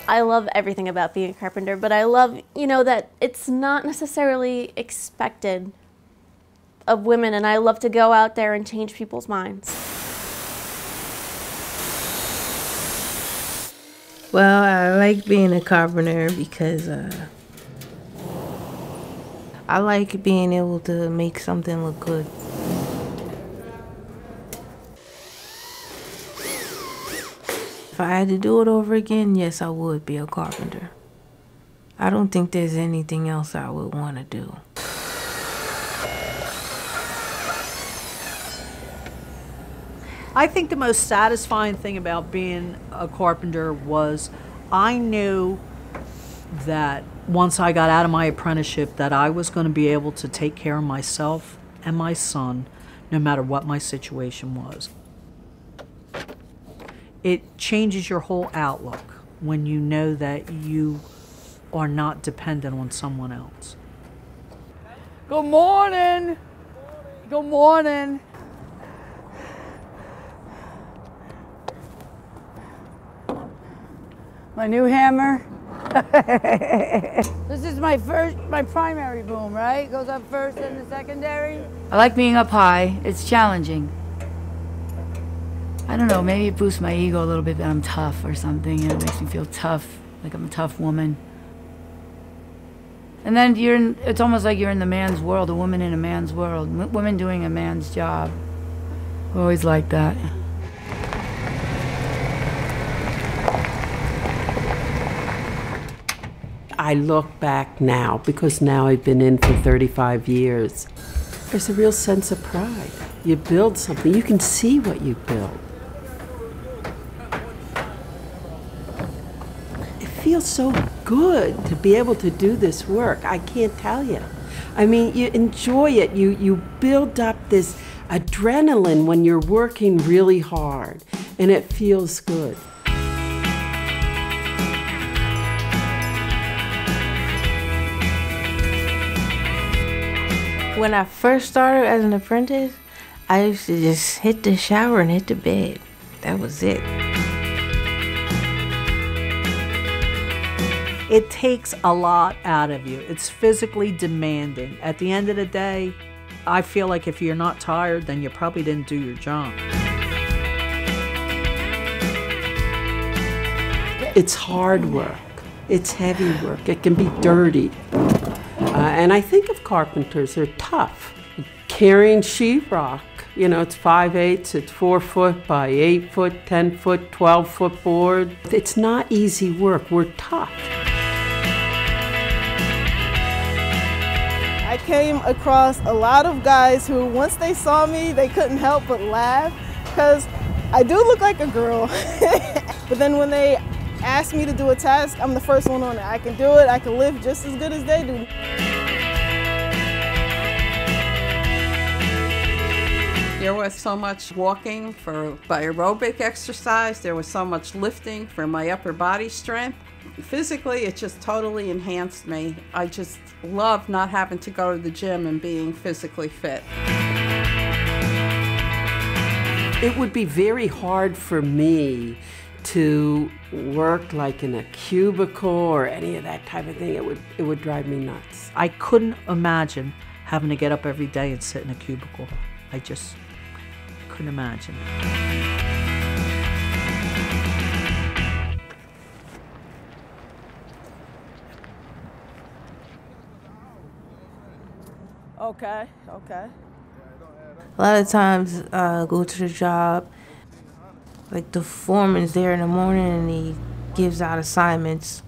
I love everything about being a carpenter, but I love, that it's not necessarily expected of women, and I love to go out there and change people's minds. Well, I like being a carpenter because I like being able to make something look good. If I had to do it over again, yes, I would be a carpenter. I don't think there's anything else I would want to do. I think the most satisfying thing about being a carpenter was I knew that once I got out of my apprenticeship that I was going to be able to take care of myself and my son no matter what my situation was. It changes your whole outlook when you know that you are not dependent on someone else. Good morning. Good morning. My new hammer. This is my primary boom, right? Goes up first and the secondary. I like being up high. It's challenging. I don't know, maybe it boosts my ego a little bit that I'm tough or something. It makes me feel tough, like I'm a tough woman. And then it's almost like you're in the man's world, a woman in a man's world. Women doing a man's job. I always like that. I look back now, because now I've been in for 35 years. There's a real sense of pride. You build something, you can see what you build. It feels so good to be able to do this work. I can't tell you. I mean, you enjoy it. You build up this adrenaline when you're working really hard, and it feels good. When I first started as an apprentice, I used to just hit the shower and hit the bed. That was it. It takes a lot out of you. It's physically demanding. At the end of the day, I feel like if you're not tired, then you probably didn't do your job. It's hard work. It's heavy work. It can be dirty. And I think of carpenters, they're tough. Carrying sheetrock, it's 5/8, it's 4 foot by 8 foot, 10 foot, 12 foot board. It's not easy work, we're tough. I came across a lot of guys who, once they saw me, they couldn't help but laugh, because I do look like a girl. But then when they ask me to do a task, I'm the first one on it. I can do it, I can lift just as good as they do. There was so much walking for my aerobic exercise. There was so much lifting for my upper body strength. Physically, it just totally enhanced me. I just love not having to go to the gym and being physically fit. It would be very hard for me to work like in a cubicle or any of that type of thing. It would drive me nuts. I couldn't imagine having to get up every day and sit in a cubicle. I just couldn't imagine. Okay. A lot of times I go to the job, like the foreman's there in the morning and he gives out assignments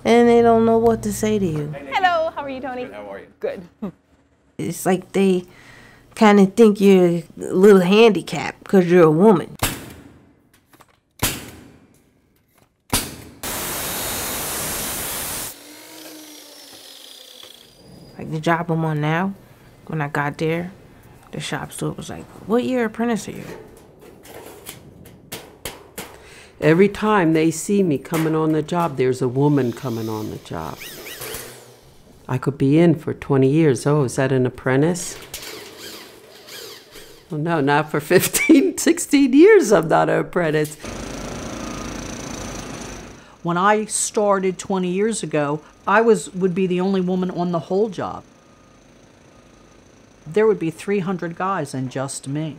and they don't know what to say to you. Hello, how are you, Tony? Good, how are you? Good. It's like they kind of think you're a little handicapped because you're a woman. Like the job I'm on now, when I got there, the shop steward was like, "What year apprentice are you?" Every time they see me coming on the job, there's a woman coming on the job. I could be in for 20 years. Oh, is that an apprentice? Well, no, not for 15, 16 years I'm not an apprentice. When I started 20 years ago, I would be the only woman on the whole job. There would be 300 guys and just me.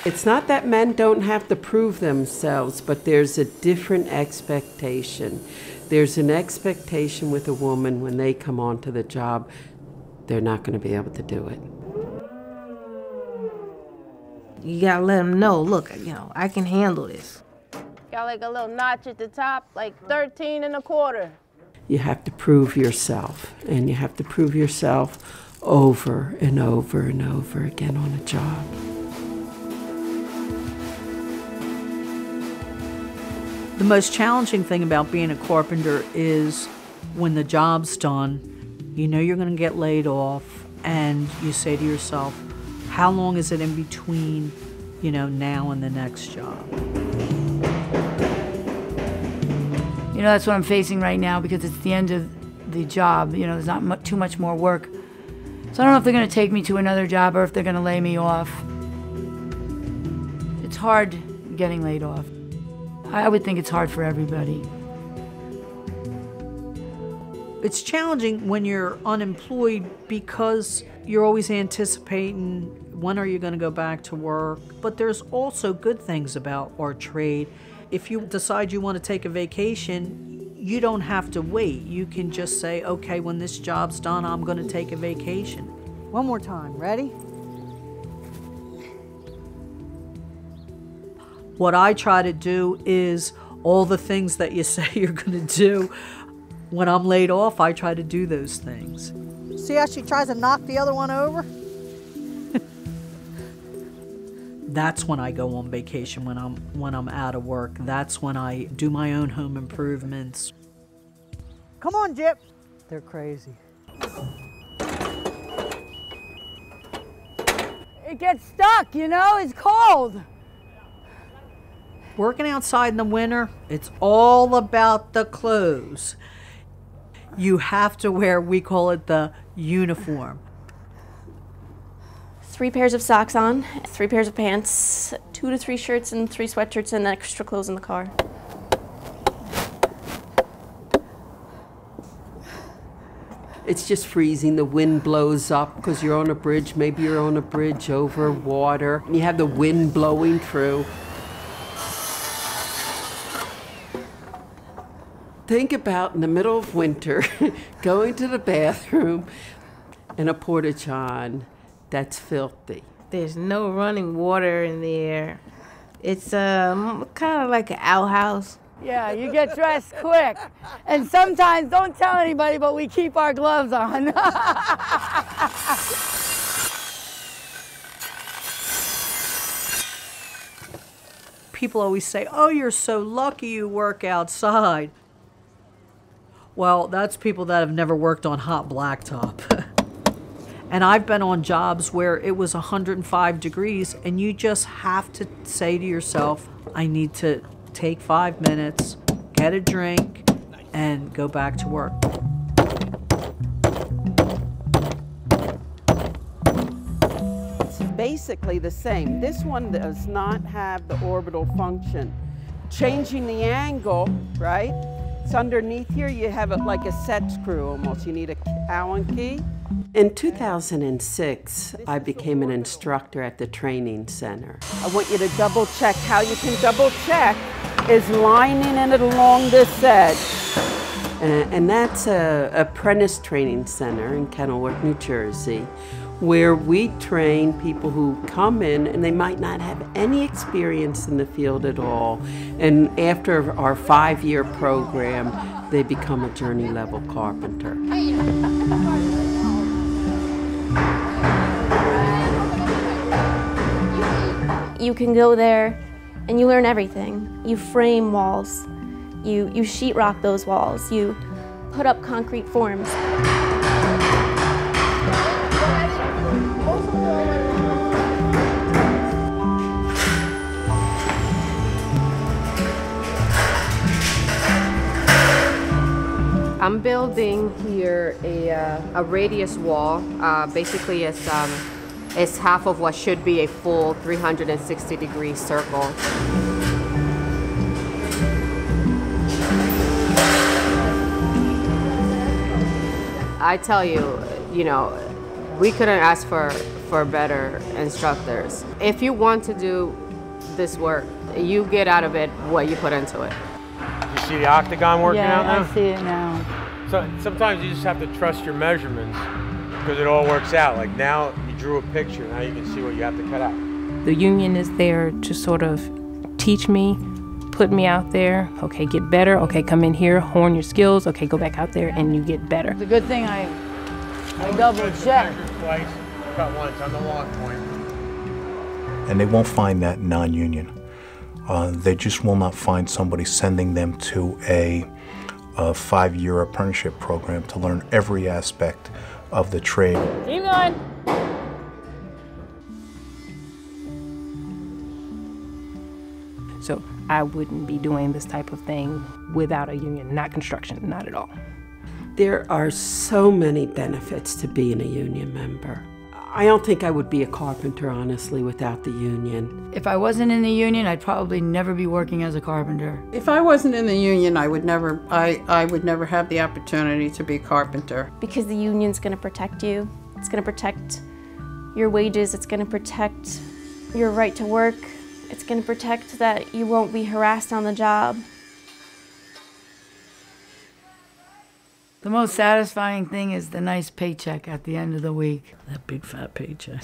It's not that men don't have to prove themselves, but there's a different expectation. There's an expectation with a woman when they come onto the job, they're not going to be able to do it. You gotta let them know, look, I can handle this. Got like a little notch at the top, like 13 1/4. You have to prove yourself, and you have to prove yourself over and over and over again on a job. The most challenging thing about being a carpenter is when the job's done, you know you're going to get laid off, and you say to yourself, how long is it in between, now and the next job? That's what I'm facing right now because it's the end of the job. There's not too much more work. So I don't know if they're going to take me to another job or if they're going to lay me off. It's hard getting laid off. I would think it's hard for everybody. It's challenging when you're unemployed because you're always anticipating when are you going to go back to work. But there's also good things about our trade. If you decide you want to take a vacation, you don't have to wait. You can just say, okay, when this job's done, I'm going to take a vacation. One more time. Ready? What I try to do is all the things that you say you're going to do. When I'm laid off, I try to do those things. See how she tries to knock the other one over? That's when I go on vacation, when I'm out of work. That's when I do my own home improvements. Come on, Jip. They're crazy. It gets stuck, it's cold. Working outside in the winter, it's all about the clothes. You have to wear, we call it the uniform. 3 pairs of socks on, 3 pairs of pants, 2 to 3 shirts and 3 sweatshirts and extra clothes in the car. It's just freezing. The wind blows up because you're on a bridge. Maybe you're on a bridge over water, and you have the wind blowing through. Think about in the middle of winter going to the bathroom in a porta-john that's filthy. There's no running water in there. It's kind of like an outhouse. Yeah, you get dressed quick. And sometimes, don't tell anybody, but we keep our gloves on. People always say, oh, you're so lucky you work outside. Well, that's people that have never worked on hot blacktop. And I've been on jobs where it was 105 degrees, and you just have to say to yourself, I need to take 5 minutes, get a drink, and go back to work. It's basically the same. This one does not have the orbital function. Changing the angle, right? It's underneath here. You have it like a set screw almost. You need an Allen key. In 2006, I became an instructor at the training center. I want you to double check. How you can double check is lining it along this edge. And that's a apprentice training center in Kenilworth, New Jersey, where we train people who come in and they might not have any experience in the field at all. And after our 5-year program, they become a journey level carpenter. You can go there and you learn everything. You frame walls, you sheetrock those walls, you put up concrete forms. I'm building here a radius wall. Basically, it's It's half of what should be a full 360-degree circle. I tell you, you know, we couldn't ask for better instructors. If you want to do this work, you get out of it what you put into it. You see the octagon working out now? Yeah, I see it now. So sometimes you just have to trust your measurements because it all works out. Like now you drew a picture, now you can see what you have to cut out. The union is there to sort of teach me, put me out there. Okay, get better. Okay, come in here, hone your skills. Okay, go back out there and you get better. It's a good thing I double checked. Measure twice, cut once on the long point. And they won't find that non-union. They just will not find somebody sending them to a 5-year apprenticeship program to learn every aspect of the trade. Keep going. So I wouldn't be doing this type of thing without a union, not construction, not at all. There are so many benefits to being a union member. I don't think I would be a carpenter, honestly, without the union. If I wasn't in the union, I'd probably never be working as a carpenter. If I wasn't in the union, I would never have the opportunity to be a carpenter. Because the union's going to protect you. It's going to protect your wages. It's going to protect your right to work. It's going to protect that you won't be harassed on the job. The most satisfying thing is the nice paycheck at the end of the week. That big fat paycheck.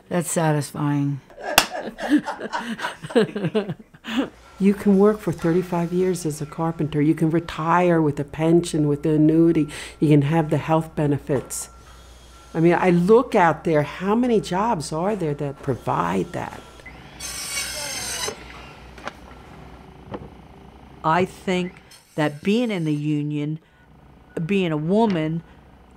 That's satisfying. You can work for 35 years as a carpenter. You can retire with a pension, with the annuity. You can have the health benefits. I mean, I look out there, how many jobs are there that provide that? I think that being in the union, being a woman,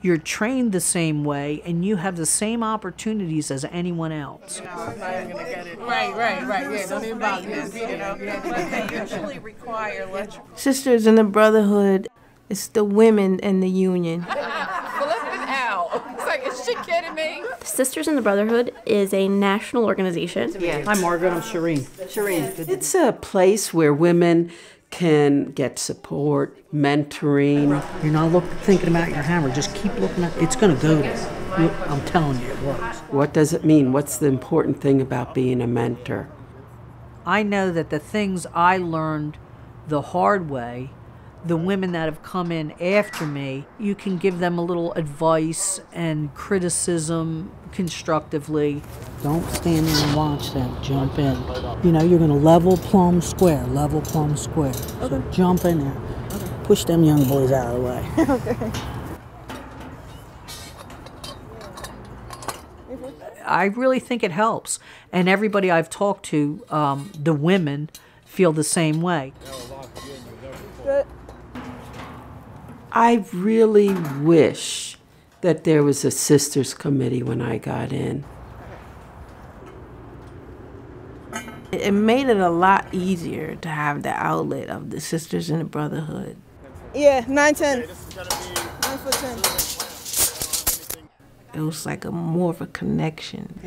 you're trained the same way and you have the same opportunities as anyone else. Right. Yeah, don't even bother me. They usually require electrical. Sisters in the Brotherhood, it's the women in the union. It's like, is she kidding me? The Sisters in the Brotherhood is a national organization. Yeah. Hi, Margaret. I'm Shireen. It's a place where women can get support, mentoring. You're not thinking about your hammer. Just keep looking at it. It's going to go there. I'm telling you, it works. What does it mean? What's the important thing about being a mentor? I know that the things I learned the hard way, the women that have come in after me, you can give them a little advice and criticism constructively. Don't stand there and watch them. Jump in. You know, you're going to level, plumb, square. Level, plumb, square. Okay. So jump in there. Okay. Push them young boys out of the way. Okay. I really think it helps. And everybody I've talked to, the women, feel the same way. I really wish that there was a sisters committee when I got in. It made it a lot easier to have the outlet of the Sisters in the Brotherhood. Yeah, 9'10". 9'10". It was like more of a connection.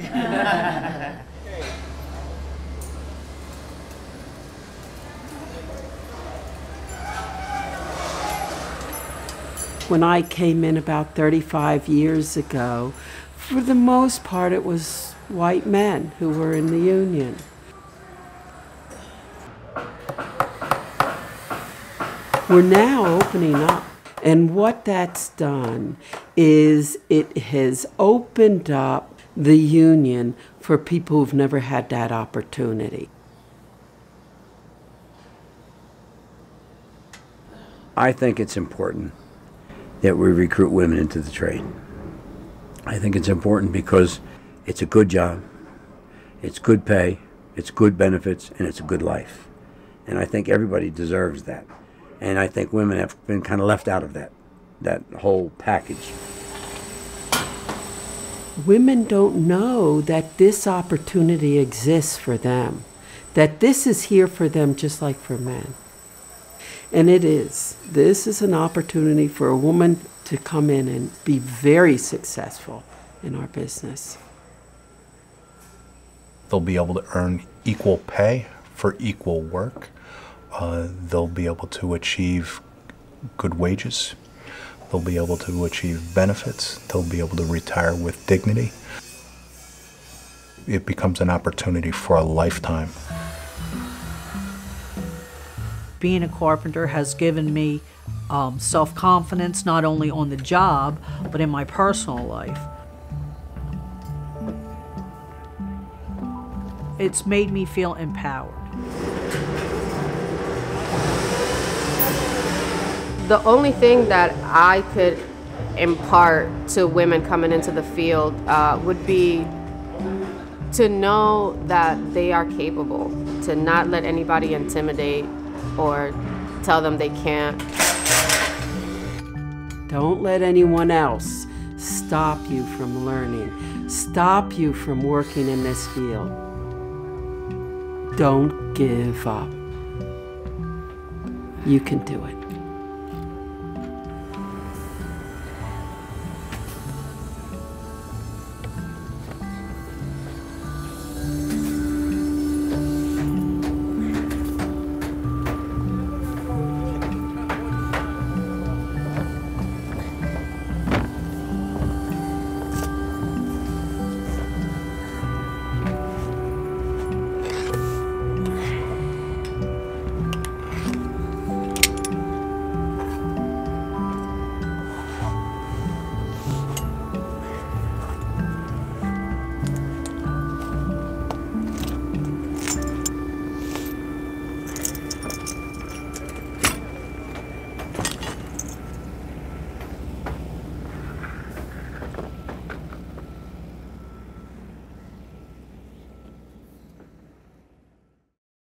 When I came in about 35 years ago, for the most part it was white men who were in the union. We're now opening up, and what that's done is it has opened up the union for people who've never had that opportunity. I think it's important that we recruit women into the trade. I think it's important because it's a good job, it's good pay, it's good benefits, and it's a good life. And I think everybody deserves that. And I think women have been kind of left out of that whole package. Women don't know that this opportunity exists for them, that this is here for them just like for men. And it is. This is an opportunity for a woman to come in and be very successful in our business. They'll be able to earn equal pay for equal work. They'll be able to achieve good wages. They'll be able to achieve benefits. They'll be able to retire with dignity. It becomes an opportunity for a lifetime. Being a carpenter has given me self-confidence, not only on the job, but in my personal life. It's made me feel empowered. The only thing that I could impart to women coming into the field would be to know that they are capable, to not let anybody intimidate or tell them they can't. Don't let anyone else stop you from learning, stop you from working in this field. Don't give up. You can do it.